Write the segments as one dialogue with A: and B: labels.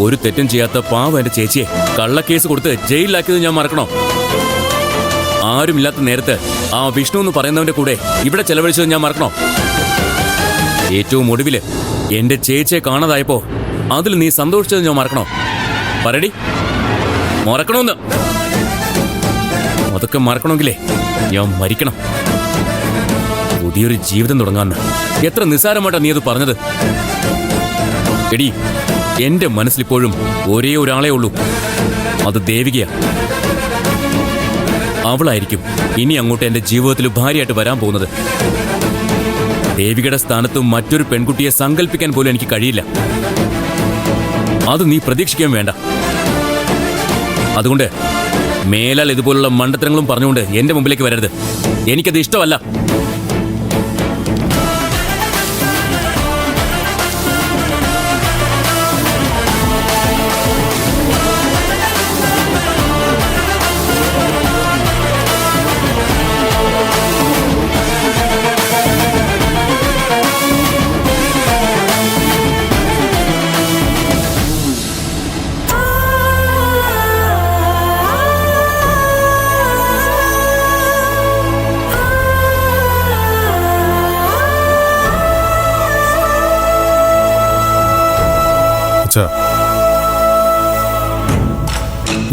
A: ഒരു തെറ്റും ചെയ്യാത്ത പാവം എന്റെ ചേച്ചിയെ കള്ളക്കേസ് കൊടുത്ത് ജയിലിലാക്കിയത് ഞാൻ മറക്കണോ? ആരുമില്ലാത്ത നേരത്ത് ആ വിഷ്ണു എന്ന് പറയുന്നവന്റെ കൂടെ ഇവിടെ ചെലവഴിച്ചത് ഞാൻ മറക്കണോ? ഏറ്റവും ഒടുവില് എന്റെ ചേച്ചിയെ കാണാതായപ്പോ അതിൽ നീ സന്തോഷിച്ചത് ഞാൻ മറക്കണോ? പറയടി, മറക്കണോന്ന്. അതൊക്കെ മറക്കണമെങ്കിലേ ഞാൻ മരിക്കണം. പുതിയൊരു ജീവിതം തുടങ്ങാന്ന് എത്ര നിസ്സാരമായിട്ടാ നീ അത് പറഞ്ഞത്? എടി, എന്റെ മനസ്സിലിപ്പോഴും ഒരേ ഒരാളേ ഉള്ളൂ, അത് ദേവികയാ. അവളായിരിക്കും ഇനി അങ്ങോട്ട് എന്റെ ജീവിതത്തിൽ ഭാര്യയായിട്ട് വരാൻ പോകുന്നത്. ദേവികയുടെ സ്ഥാനത്ത് മറ്റൊരു പെൺകുട്ടിയെ സങ്കല്പിക്കാൻ പോലും എനിക്ക് കഴിയില്ല. അത് നീ പ്രതീക്ഷിക്കാൻ വേണ്ട. അതുകൊണ്ട് മേലാൽ ഇതുപോലുള്ള മണ്ടത്തരങ്ങളും പറഞ്ഞുകൊണ്ട് എന്റെ മുമ്പിലേക്ക് വരരുത്. എനിക്കത് ഇഷ്ടമല്ല.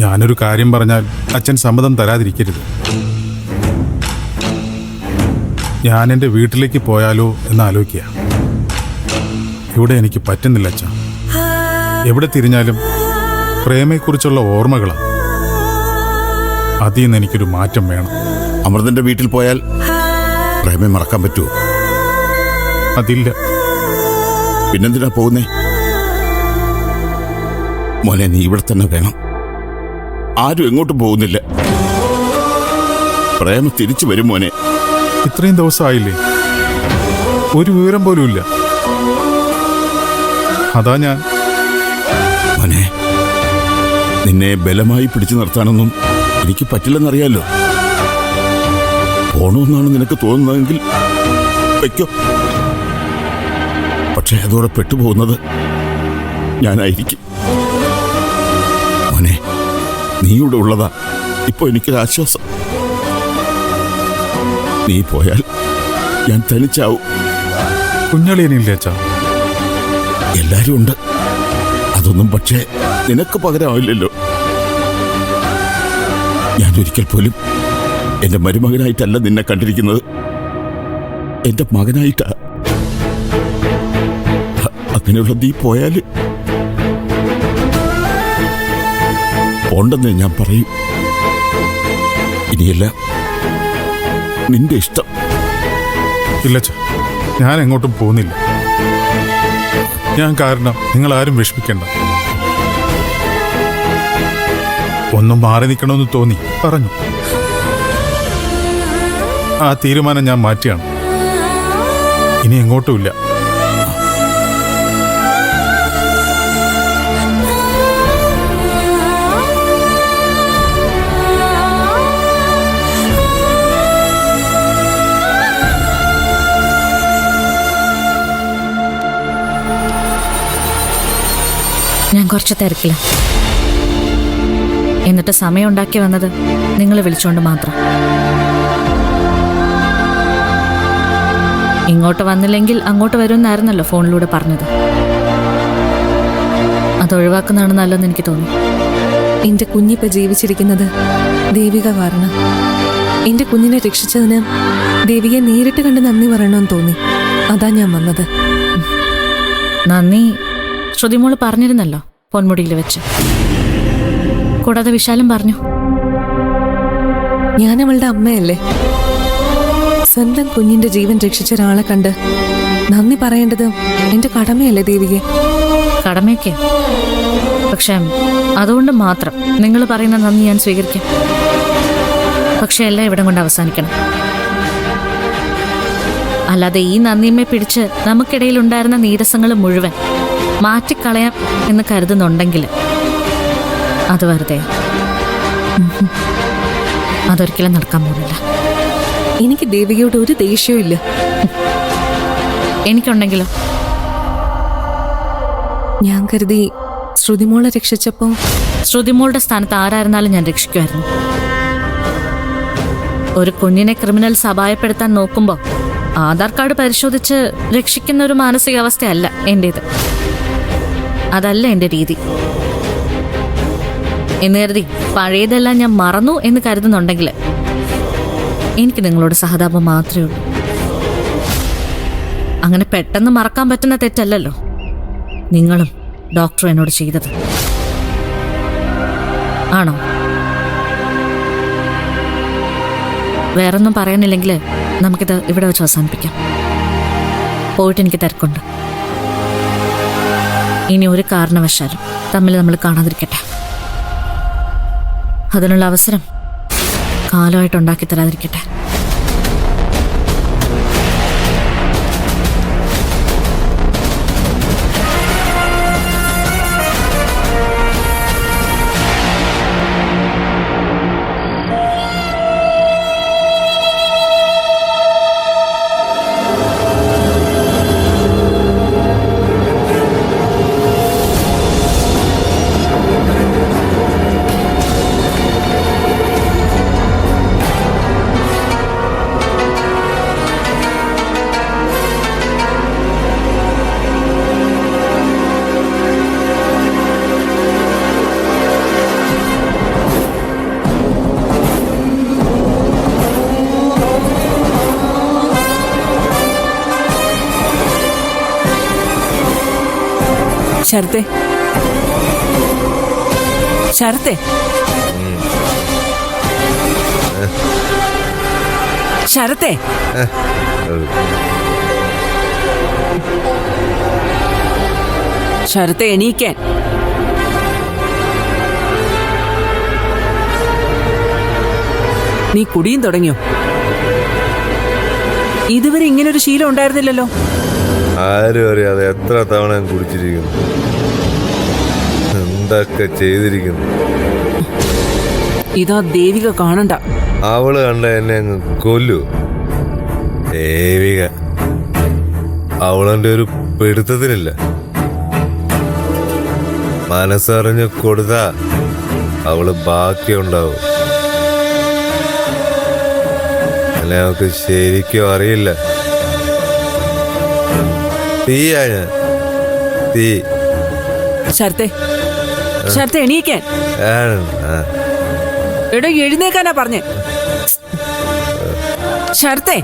B: ഞാനൊരു കാര്യം പറഞ്ഞാൽ അച്ഛൻ സമ്മതം തരാതിരിക്കരുത്. ഞാൻ എൻ്റെ വീട്ടിലേക്ക് പോയാലോ എന്ന് ആലോചിക്കുക. ഇവിടെ എനിക്ക് പറ്റുന്നില്ല അച്ഛാ. എവിടെ തിരിഞ്ഞാലും പ്രേമയെക്കുറിച്ചുള്ള ഓർമ്മകളാണ്. അതിൽ നിന്ന് എനിക്കൊരു മാറ്റം വേണം.
C: അമൃതന്റെ വീട്ടിൽ പോയാൽ പ്രേമയെ മറക്കാൻ പറ്റുമോ?
B: അതില്ല.
C: പിന്നെന്തിനാ പോകുന്നേ? മോനെ, നീ ഇവിടെ തന്നെ വേണം. ആരും എങ്ങോട്ടും പോകുന്നില്ല. പ്രേമ തിരിച്ചു വരും മോനെ.
B: ഇത്രയും ദിവസമായില്ലേ, ഒരു വിവരം പോലും ഇല്ല. അതാ ഞാൻ.
C: മോനെ, നിന്നെ ബലമായി പിടിച്ചു നിർത്താനൊന്നും എനിക്ക് പറ്റില്ലെന്നറിയാലോ. പോണമെന്നാണ് നിനക്ക് തോന്നുന്നതെങ്കിൽ വയ്ക്കോ. പക്ഷെ അതോടെ പെട്ടുപോകുന്നത് ഞാനായിരിക്കും. മോനെ, നീ ഇവിടെ ഉള്ളതാ ഇപ്പൊ എനിക്കൊരാശ്വാസം. നീ പോയാൽ ഞാൻ തനിച്ചാവും.
B: കുഞ്ഞളിയനില്ലേ അച്ഛാ?
C: എല്ലാരും ഉണ്ട്. അതൊന്നും പക്ഷേ നിനക്ക് പകരമാവില്ലല്ലോ. ഞാൻ ഒരിക്കൽ പോലും എന്റെ മരുമകനായിട്ടല്ല നിന്നെ കണ്ടിരിക്കുന്നത്, എന്റെ മകനായിട്ടാ. അങ്ങനെയുള്ള നീ പോയാല് പോണ്ടെന്നേ ഞാൻ പറയും. ഇനിയല്ല നിന്റെ ഇഷ്ടം.
B: ഇല്ല അച്ഛാ, ഞാൻ എങ്ങോട്ടും പോകുന്നില്ല. ഞാൻ കാരണം നിങ്ങൾ ആരും വിഷമിക്കണ്ട. ഒന്നും മാറി നിൽക്കണമെന്ന് തോന്നി പറഞ്ഞു. ആ തീരുമാനം ഞാൻ മാറ്റിയാണ്. ഇനി എങ്ങോട്ടുമില്ല.
D: ഞാൻ കുറച്ച് തിരക്കില്ല. എന്നിട്ട് സമയം ഉണ്ടാക്കി വന്നത് നിങ്ങൾ വിളിച്ചോണ്ട് മാത്രം. ഇങ്ങോട്ട് വന്നില്ലെങ്കിൽ അങ്ങോട്ട് വരുമെന്നായിരുന്നല്ലോ ഫോണിലൂടെ പറഞ്ഞത്. അതൊഴിവാക്കുന്നതാണ് നല്ലതെന്ന് എനിക്ക് തോന്നി.
E: എന്റെ കുഞ്ഞിപ്പ ജീവിച്ചിരിക്കുന്നത് ദേവിക കാരണം. എന്റെ കുഞ്ഞിനെ രക്ഷിച്ചതിന് ദേവികയെ നേരിട്ട് കണ്ട് നന്ദി പറയണമെന്ന് തോന്നി. അതാ ഞാൻ വന്നത്.
D: നന്ദി ശ്രുതിമോള് പറഞ്ഞിരുന്നല്ലോ പൊന്മുടിയിൽ വെച്ച്. കൂടാതെ വിശാലും പറഞ്ഞു.
E: ഞാൻ അവളുടെ അമ്മയല്ലേ. സ്വന്തം കുഞ്ഞിന്റെ ജീവൻ രക്ഷിച്ച ഒരാളെ കണ്ട് നന്ദി പറയേണ്ടത് എന്റെ കടമയല്ലേ ദേവികെ?
D: കടമയൊക്കെ, പക്ഷെ അതുകൊണ്ട് മാത്രം നിങ്ങൾ പറയുന്ന നന്ദി ഞാൻ സ്വീകരിക്കാം. പക്ഷെ എല്ലാം ഇവിടം കൊണ്ട് അവസാനിക്കണം. അല്ലാതെ ഈ നന്ദിയമ്മയെ പിടിച്ച് നമുക്കിടയിൽ ഉണ്ടായിരുന്ന നീരസങ്ങൾ മുഴുവൻ മാറ്റിക്കളയാം എന്ന് കരുതുന്നുണ്ടെങ്കിൽ അത് വെറുതെ. അതൊരിക്കലും നടക്കാൻ പോകുന്നില്ല.
E: എനിക്ക് ദേവികയോട് ഒരു ദേഷ്യവും ഇല്ല.
D: എനിക്കുണ്ടെങ്കിലോ?
E: ഞാൻ കരുതി ശ്രുതിമോളെ രക്ഷിച്ചപ്പോ
D: ശ്രുതിമോളുടെ സ്ഥാനത്ത് ആരായിരുന്നാലും ഞാൻ രക്ഷിക്കുമായിരുന്നു. ഒരു കുഞ്ഞിനെ ക്രിമിനൽസ് അപായപ്പെടുത്താൻ നോക്കുമ്പോൾ ആധാർ കാർഡ് പരിശോധിച്ച് രക്ഷിക്കുന്ന ഒരു മാനസികാവസ്ഥയല്ല എന്റേത്. അതല്ല എന്റെ രീതി. എന്ന് കരുതി പഴയതെല്ലാം ഞാൻ മറന്നു എന്ന് കരുതുന്നുണ്ടെങ്കിൽ എനിക്ക് നിങ്ങളോട് സഹതാപം മാത്രമേ ഉള്ളൂ. അങ്ങനെ പെട്ടെന്ന് മറക്കാൻ പറ്റുന്ന തെറ്റല്ലല്ലോ നിങ്ങളും ഡോക്ടറും എന്നോട് ചെയ്തത്, ആണോ? വേറൊന്നും പറയാനില്ലെങ്കിൽ നമുക്കിത് ഇവിടെ വെച്ച് അവസാനിപ്പിക്കാം. പോയിട്ട് എനിക്ക് തിരക്കുണ്ട്. ഇനി ഒരു കാരണവശാലും തമ്മിൽ നമ്മൾ കാണാതിരിക്കട്ടെ. അതിനുള്ള അവസരം കാലമായിട്ട് ഉണ്ടാക്കി തരാതിരിക്കട്ടെ.
F: ശരത്തെ, ശരത്തെ, ശരത്തെ, ശരത്തെ എണീക്കാൻ. നീ കുടിയും തുടങ്ങിയോ? ഇതുവരെ ഇങ്ങനൊരു ശീലം ഉണ്ടായിരുന്നില്ലല്ലോ.
G: ആരും അറിയാതെ എത്ര തവണ ഞാൻ കുടിച്ചിരിക്കുന്നു, എന്തൊക്കെ ചെയ്തിരിക്കുന്നു.
F: ഇതാ ദേവിക കാണണ്ട.
G: അവള് കണ്ട എന്നെ അങ്ങ് കൊല്ലു. ദേവിക അവളെന്റെ ഒരു പിടുത്തത്തിനില്ല. മനസ്സറിഞ്ഞ് കൊടുത്താ അവള് ബാക്കിയുണ്ടാവും. അല്ലെ അവൾക്ക് ശരിക്കും അറിയില്ല. തീയാ ഞാൻ, തീ.
F: ശരത്തെ, ശരത്തെ എണീക്കാൻ. എടോ എഴുന്നേക്കാനാ പറഞ്ഞേ. ശരത്തെ.